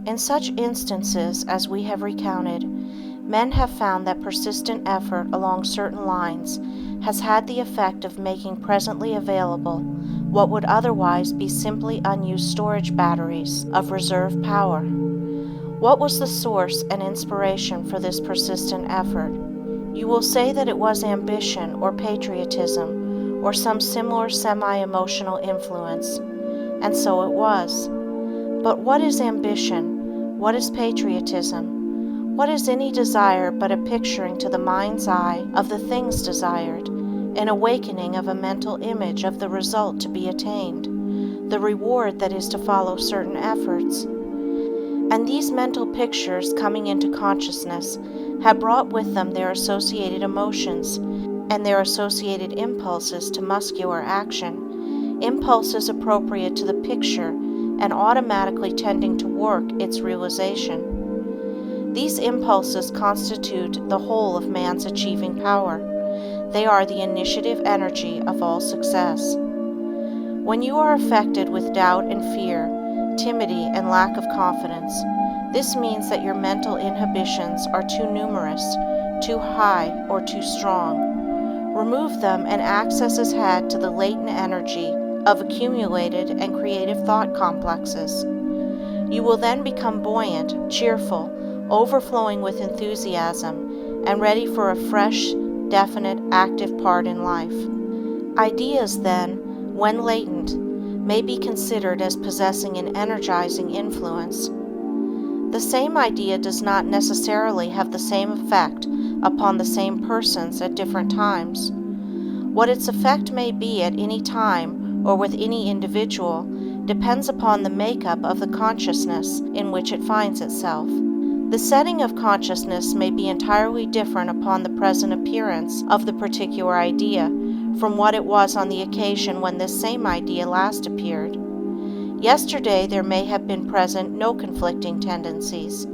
In such instances as we have recounted, men have found that persistent effort along certain lines has had the effect of making presently available what would otherwise be simply unused storage batteries of reserve power. What was the source and inspiration for this persistent effort? You will say that it was ambition or patriotism or some similar semi-emotional influence, and so it was. But what is ambition? What is patriotism? What is any desire but a picturing to the mind's eye of the things desired, an awakening of a mental image of the result to be attained, the reward that is to follow certain efforts? And these mental pictures coming into consciousness have brought with them their associated emotions and their associated impulses to muscular action, impulses appropriate to the picture and automatically tending to work its realization. These impulses constitute the whole of man's achieving power. They are the initiative energy of all success. When you are affected with doubt and fear, timidity and lack of confidence, this means that your mental inhibitions are too numerous, too high, or too strong. Remove them and access is had to the latent energy of accumulated and creative thought complexes. You will then become buoyant, cheerful, overflowing with enthusiasm, and ready for a fresh, definite, active part in life. Ideas, then, when latent, may be considered as possessing an energizing influence. The same idea does not necessarily have the same effect upon the same persons at different times. What its effect may be at any time or with any individual depends upon the makeup of the consciousness in which it finds itself. The setting of consciousness may be entirely different upon the present appearance of the particular idea from what it was on the occasion when this same idea last appeared. Yesterday there may have been present no conflicting tendencies,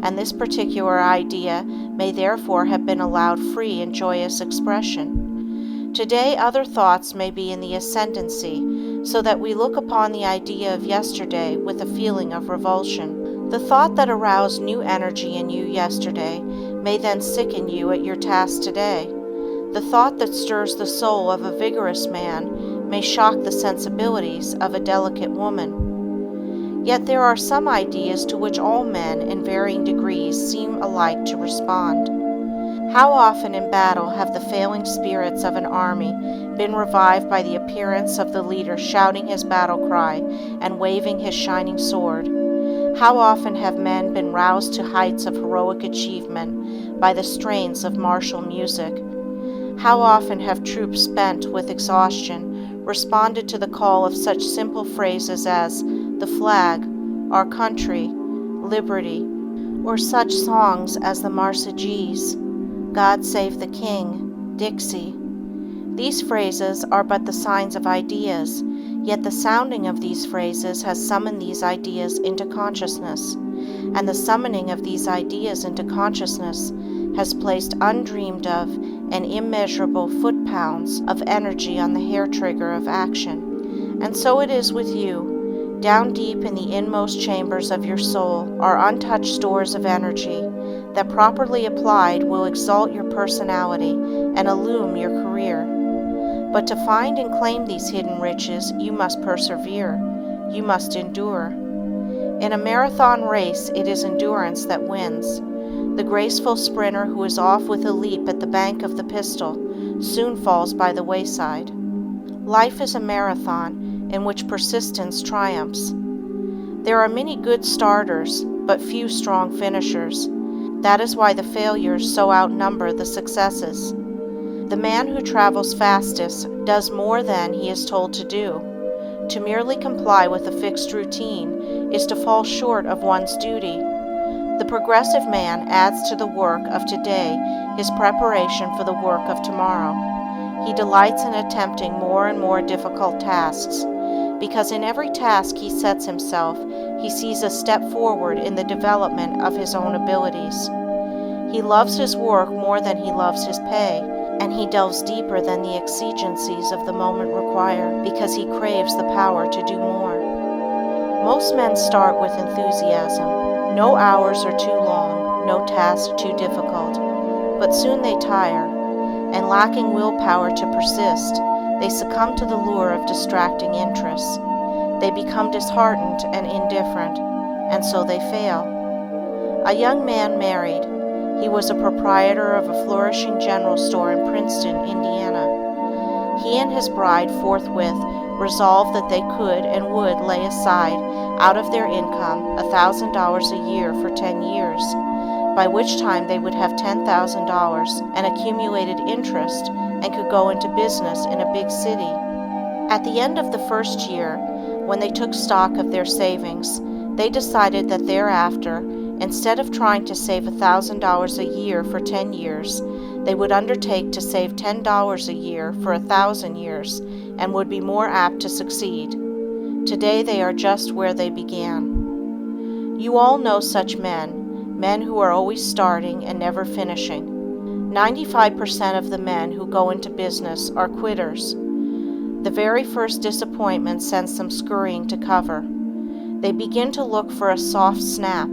and this particular idea may therefore have been allowed free and joyous expression. Today other thoughts may be in the ascendancy, so that we look upon the idea of yesterday with a feeling of revulsion. The thought that aroused new energy in you yesterday may then sicken you at your task today. The thought that stirs the soul of a vigorous man may shock the sensibilities of a delicate woman. Yet there are some ideas to which all men in varying degrees seem alike to respond. How often in battle have the failing spirits of an army been revived by the appearance of the leader shouting his battle cry and waving his shining sword? How often have men been roused to heights of heroic achievement by the strains of martial music? How often have troops spent with exhaustion responded to the call of such simple phrases as the flag, our country, liberty, or such songs as the Marseillaise, God Save the King, Dixie. These phrases are but the signs of ideas, yet the sounding of these phrases has summoned these ideas into consciousness, and the summoning of these ideas into consciousness has placed undreamed of and immeasurable foot-pounds of energy on the hair trigger of action. And so it is with you. Down deep in the inmost chambers of your soul are untouched stores of energy that properly applied will exalt your personality and illumine your career. But to find and claim these hidden riches, you must persevere. You must endure. In a marathon race, it is endurance that wins. The graceful sprinter who is off with a leap at the bank of the pistol soon falls by the wayside. Life is a marathon in which persistence triumphs. There are many good starters, but few strong finishers. That is why the failures so outnumber the successes. The man who travels fastest does more than he is told to do. To merely comply with a fixed routine is to fall short of one's duty. The progressive man adds to the work of today his preparation for the work of tomorrow. He delights in attempting more and more difficult tasks, because in every task he sets himself, he sees a step forward in the development of his own abilities. He loves his work more than he loves his pay, and he delves deeper than the exigencies of the moment require, because he craves the power to do more. Most men start with enthusiasm. No hours are too long, no task too difficult, but soon they tire, and lacking willpower to persist, they succumb to the lure of distracting interests. They become disheartened and indifferent, and so they fail. A young man married. He was a proprietor of a flourishing general store in Princeton, Indiana. He and his bride forthwith resolved that they could and would lay aside out of their income $1,000 a year for 10 years, by which time they would have $10,000 and accumulated interest and could go into business in a big city. At the end of the first year, when they took stock of their savings, they decided that thereafter, instead of trying to save $1,000 a year for 10 years, they would undertake to save $10 a year for 1,000 years and would be more apt to succeed. Today they are just where they began. You all know such men who are always starting and never finishing. 95% of the men who go into business are quitters. The very first disappointment sends them scurrying to cover. They begin to look for a soft snap,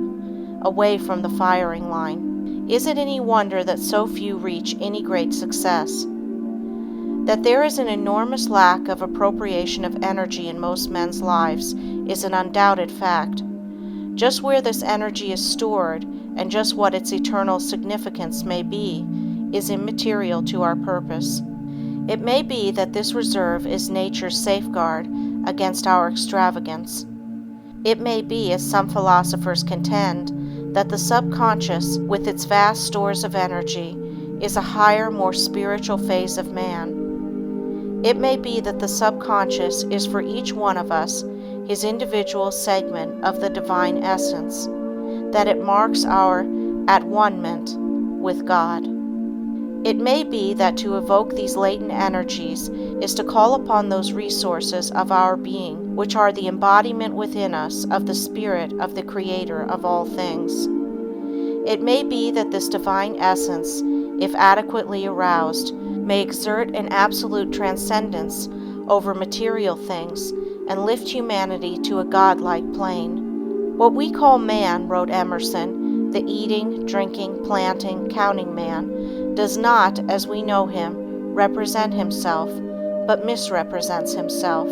away from the firing line. Is it any wonder that so few reach any great success? That there is an enormous lack of appropriation of energy in most men's lives is an undoubted fact. Just where this energy is stored, and just what its eternal significance may be, is immaterial to our purpose. It may be that this reserve is nature's safeguard against our extravagance. It may be, as some philosophers contend, that the subconscious, with its vast stores of energy, is a higher, more spiritual phase of man. It may be that the subconscious is for each one of us his individual segment of the divine essence, that it marks our at-one-ment with God. It may be that to evoke these latent energies is to call upon those resources of our being, which are the embodiment within us of the Spirit of the Creator of all things. It may be that this divine essence, if adequately aroused, may exert an absolute transcendence over material things and lift humanity to a godlike plane. What we call man, wrote Emerson, the eating, drinking, planting, counting man, does not, as we know him, represent himself, but misrepresents himself.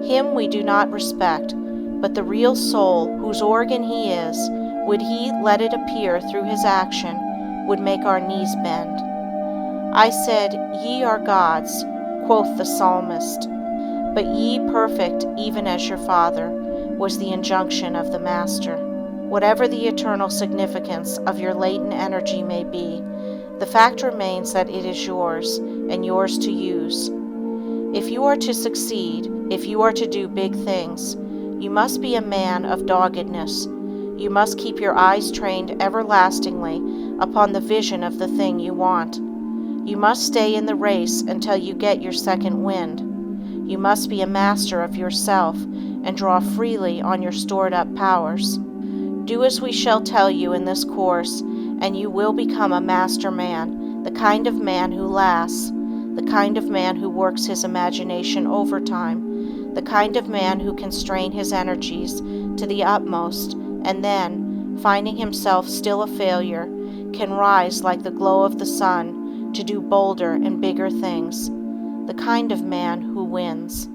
Him we do not respect, but the real soul, whose organ he is, would he let it appear through his action, would make our knees bend. I said, Ye are gods, quoth the psalmist, but ye perfect even as your Father, was the injunction of the Master. Whatever the eternal significance of your latent energy may be, the fact remains that it is yours, and yours to use. If you are to succeed, if you are to do big things, you must be a man of doggedness. You must keep your eyes trained everlastingly upon the vision of the thing you want. You must stay in the race until you get your second wind. You must be a master of yourself and draw freely on your stored-up powers. Do as we shall tell you in this course, and you will become a master man, the kind of man who lasts, the kind of man who works his imagination overtime, the kind of man who can strain his energies to the utmost, and then, finding himself still a failure, can rise like the glow of the sun to do bolder and bigger things, the kind of man who wins.